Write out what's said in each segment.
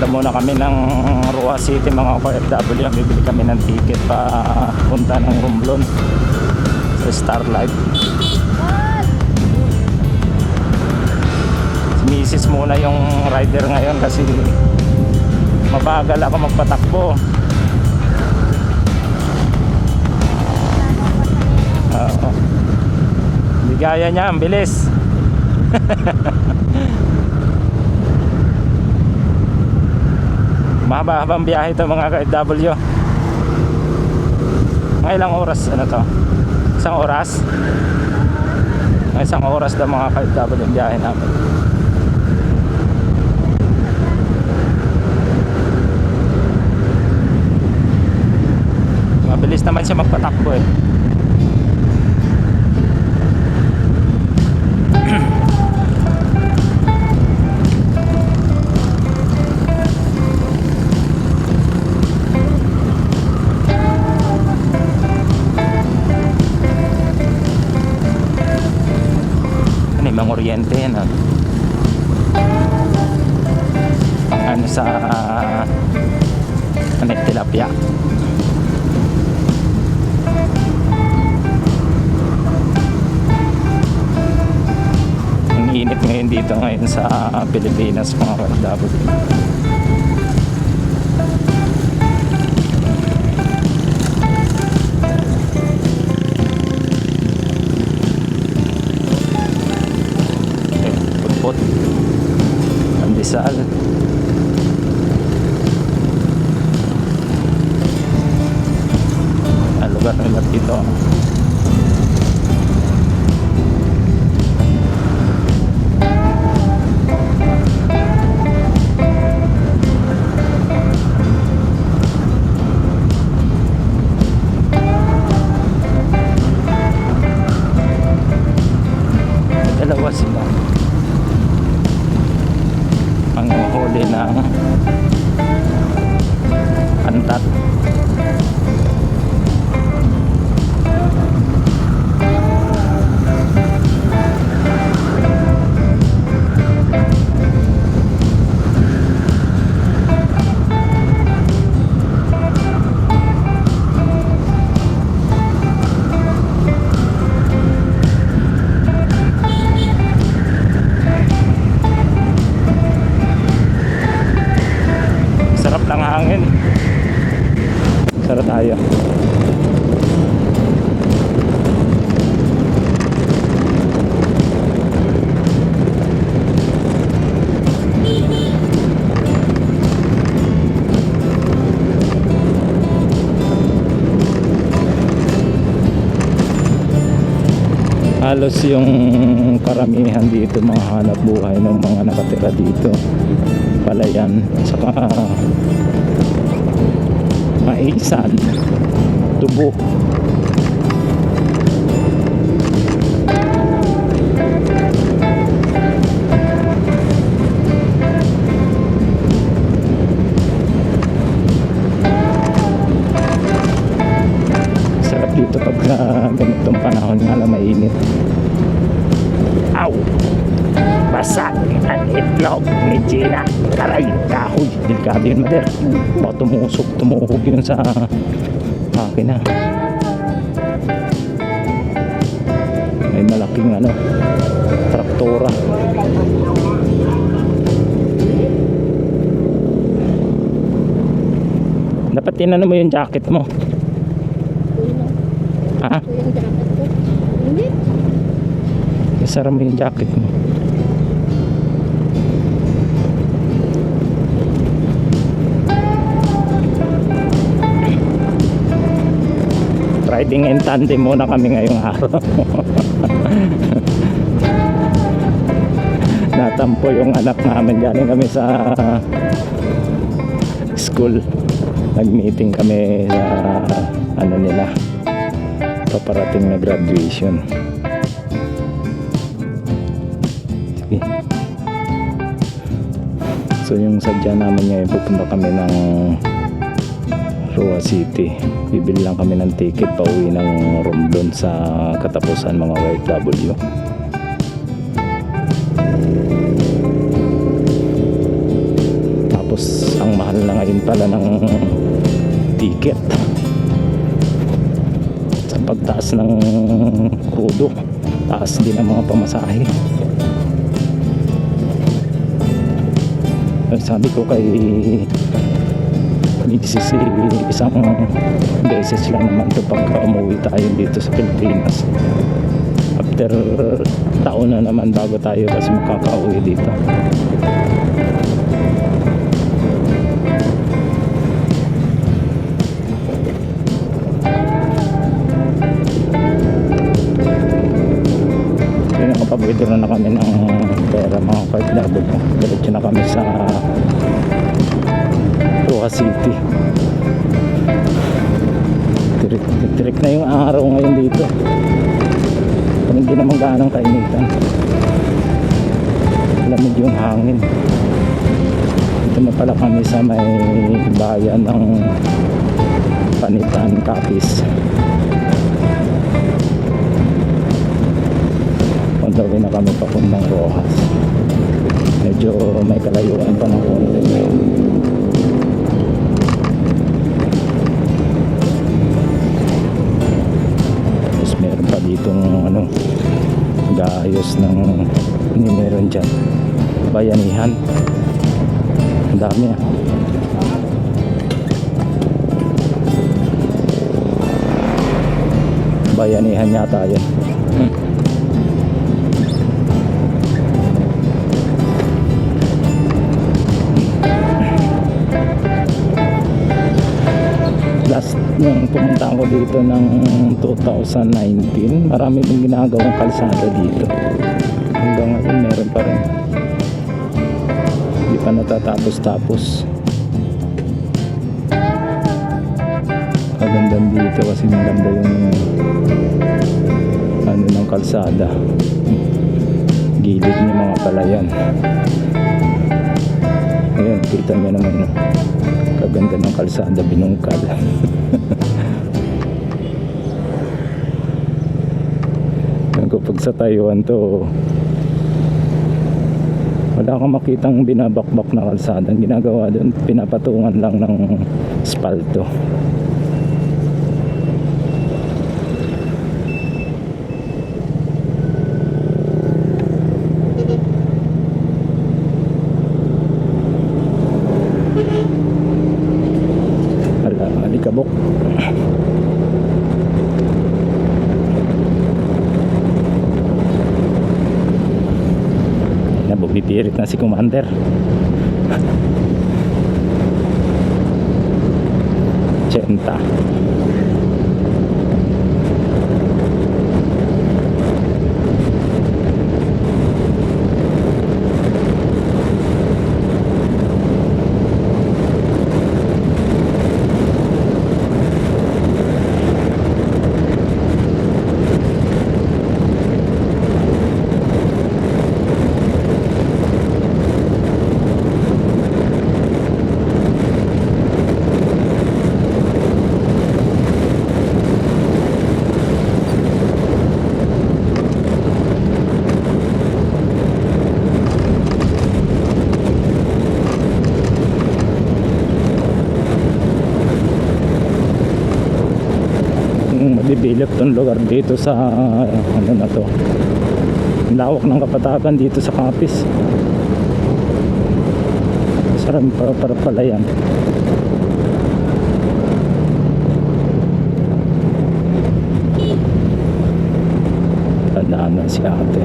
muna kami ng Rua City mga OFW. Bibili kami ng ticket pa punta ng Romblon sa Starlight. Si Mrs. muna yung rider ngayon kasi mabagal ako magpatakbo. Hindi gaya niya, ang bilis. Mahaba-habang biyahe ito mga ka-FW. Mga ilang oras ano to? Isang oras? Isang oras daw mga ka-FW ang biyahe namin. Mabilis naman siya magpatakbo eh. Mga Oriente yan pang ano sa tilapia. Ang init ngayon dito ngayon sa Pilipinas mga OFW. Pandesal. Ang lugar nila dito. Dalawa sila ang huli ng antat. Sarap ng hangin. Sarap tayo. Halos yung karamihan dito mga hanap buhay ng mga nakatira dito palayan saka maisan, tubo. Sarap dito pag ganitong panahon nga lang mainit. Aw! Basa ang itlog ni Gina. Taray, kahoy. Delikado yun, Mader. Baka tumuhog yun sa akin na. May malaking ano, traktora. Dapat tinanong mo yung jacket mo. Ha? Isara mo yung jacket mo. Riding in tandem muna kami ngayong araw. Natampo yung anak namin. Galing kami sa school. Nag-meeting kami sa ano nila, paparating na graduation. Sige. So yung sadya namin ngayon, pupunta kami ng Rua City. Bibili lang kami ng ticket pauwi ng Romblon sa katapusan mga OFW. Tapos ang pala ng ticket sa pagtaas ng krudo, taas din ang mga pamasahe. Sabi ko kay Mrs. isang beses lang naman ito pagka umuwi tayo dito sa Pilipinas. After taon na naman bago tayo kasi makakauwi dito. Nakapag-withdraw na kami ng pera mga ka-OFW. Diretso na kami sa Roa City. Tirik na yung araw ngayon dito. Hindi naman gaanong kainitan. Lamig yung hangin. Dito na pala kami sa may bayan ng Panitan, Capiz. Pagdawin na kami papuntang Rojas. Medyo may kalayuan pa ng konti. Tapos meron pa ditong gaayos ng meron dyan bayanihan. Ang dami bayanihan yata yan. Last nung pumunta ako dito ng 2019, marami din ginagawang kalsada dito. Hanggang ngayon meron pa rin, hindi pa natatapos-tapos. Kaganda dito kasi maganda yung ng kalsada, gilid ng mga palayan. Ayan, kita nyo naman kaganda ng kalsada, binungkal. Kapag sa Taiwan to, wala kang makitang binabakbak na kalsada. Ang ginagawa doon, pinapatungan lang ng espalto. Alikabok. Nabubipirit na si Commander. Chenta. Mabibilip tong lugar dito sa ano na to, lawak ng kapatagan dito sa Capiz. Sarap para pala yan. Tandaan na si ate.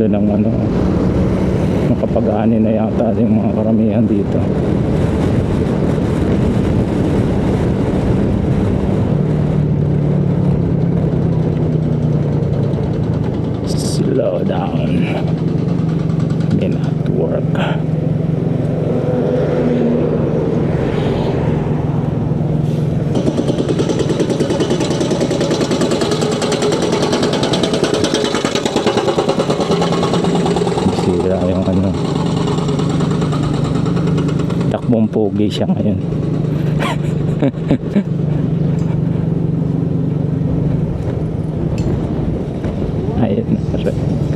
Ng makapag-ani na yata yung mga karamihan dito. Slow down, may not work. ano, takbong pogi siya ngayon. Ayun,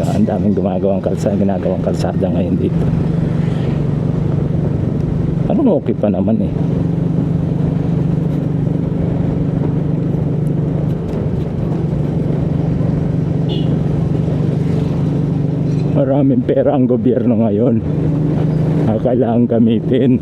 ang daming ginagawang kalsada ngayon dito. Parang okay pa naman eh. Maraming pera ang gobyerno ngayon na kailangan gamitin.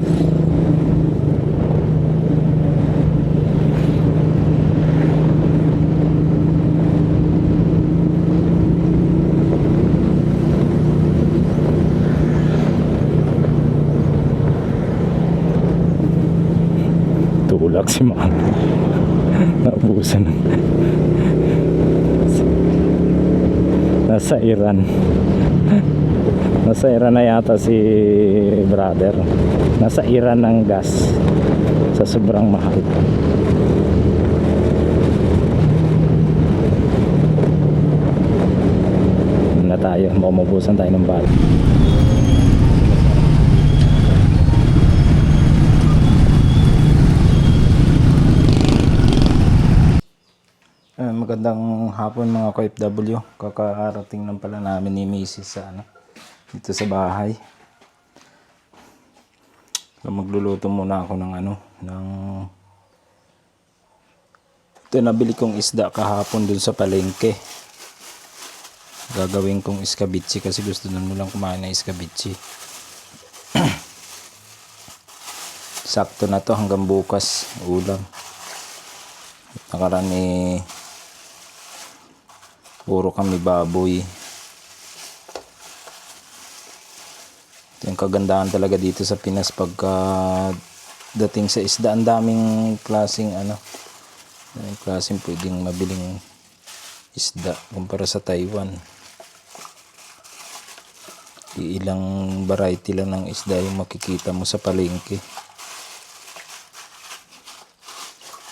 Tulak si Ma'am. Naubusan. Nasa Iran. Nasa Iran na yata si brother. Nasa Iran ng gas sa sobrang mahal. Na tayo, maubusan tayo ng bala. Magandang hapon mga ka-OFW. Kakarating lang pala namin ni Mrs. sa dito sa bahay. So, magluluto muna ako ng ito nabili kong isda kahapon dun sa palengke. Gagawin kong iskabitsi kasi gusto nun mo lang kumain ng iskabitsi. Sakto na to hanggang bukas ulam. Nakaraan puro kami baboy. Ito yung kagandahan talaga dito sa Pinas pagka dating sa isda. Ang daming klaseng pwedeng mabiling isda kumpara sa Taiwan. Ilang variety lang ng isda yung makikita mo sa palengke.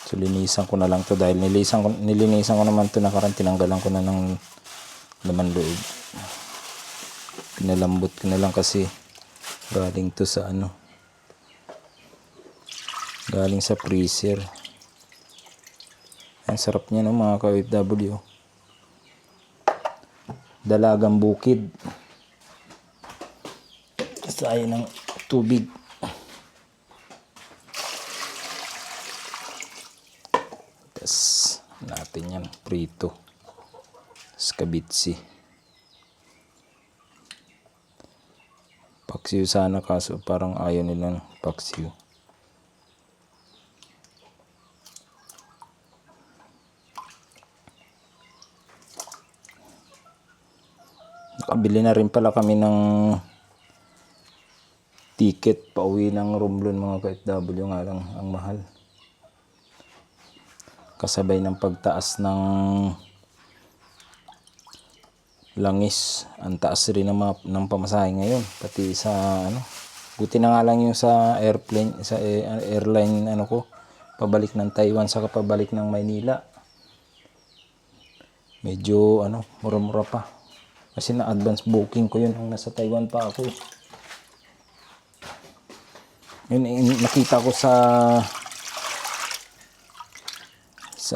So linisan ko na lang to dahil nilinisan ko naman to nakaraan, tinanggalan ko na ng laman loob. Pinalambot ko na lang kasi galing to sa galing sa freezer. Ang sarap niya no mga ka-OFW. Dalagang bukid. Sayang ng tubig. Natin yan prito skabitsi paksiw sana kaso parang ayaw nilang paksiw. Nakabili na rin pala kami ng ticket pauwi ng Romblon mga ka-OFW, nga lang ang mahal. Kasabay ng pagtaas ng langis, ang taas rin ng pamasahe ngayon, pati sa buti na nga lang yung sa airline ko pabalik ng Taiwan saka pabalik ng Maynila, medyo mura-mura pa kasi na advance booking ko yun nung nasa Taiwan pa ako. Yun nakita ko sa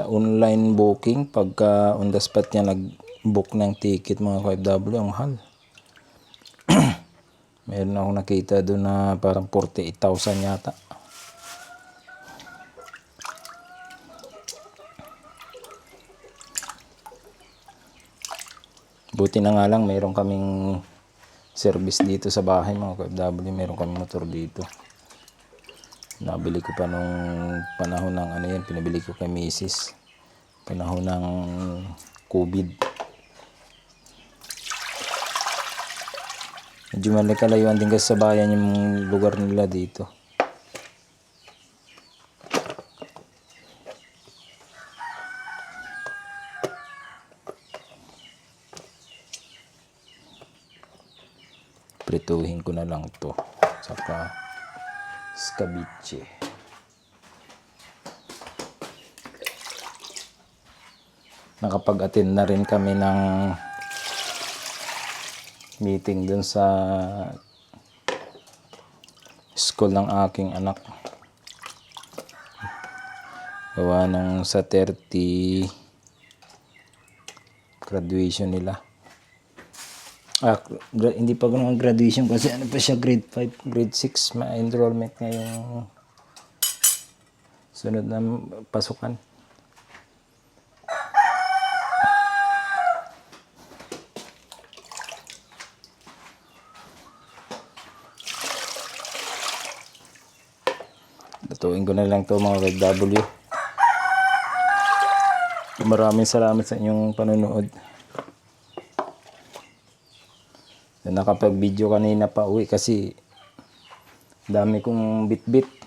online booking, pagka on the spot niya nag-book ng ticket mga ka-OFW, ang mahal. Meron akong nakita doon na parang 48,000 yata. Buti na nga lang meron kaming service dito sa bahay mga ka-OFW, meron kaming motor dito. Nabili ko pa nung panahon ng pinabili ko kay Mrs. Panahon ng COVID. Medyo malikalayuan din kasi sa bayan yung lugar nila dito. Prituhin ko na lang to. Saka skabitsi. Nakapag-attend na rin kami ng meeting dun sa school ng aking anak. Gawa ng sa 30 graduation nila. Hindi pa naman graduation kasi ano pa siya, grade 5, grade 6 ma-enrollment ngayong sunod na pasukan. Lutuin ko na lang to mga KW. Maraming salamat sa inyong panonood. Nakapag-video kanina pa uwi kasi dami kong bit-bit.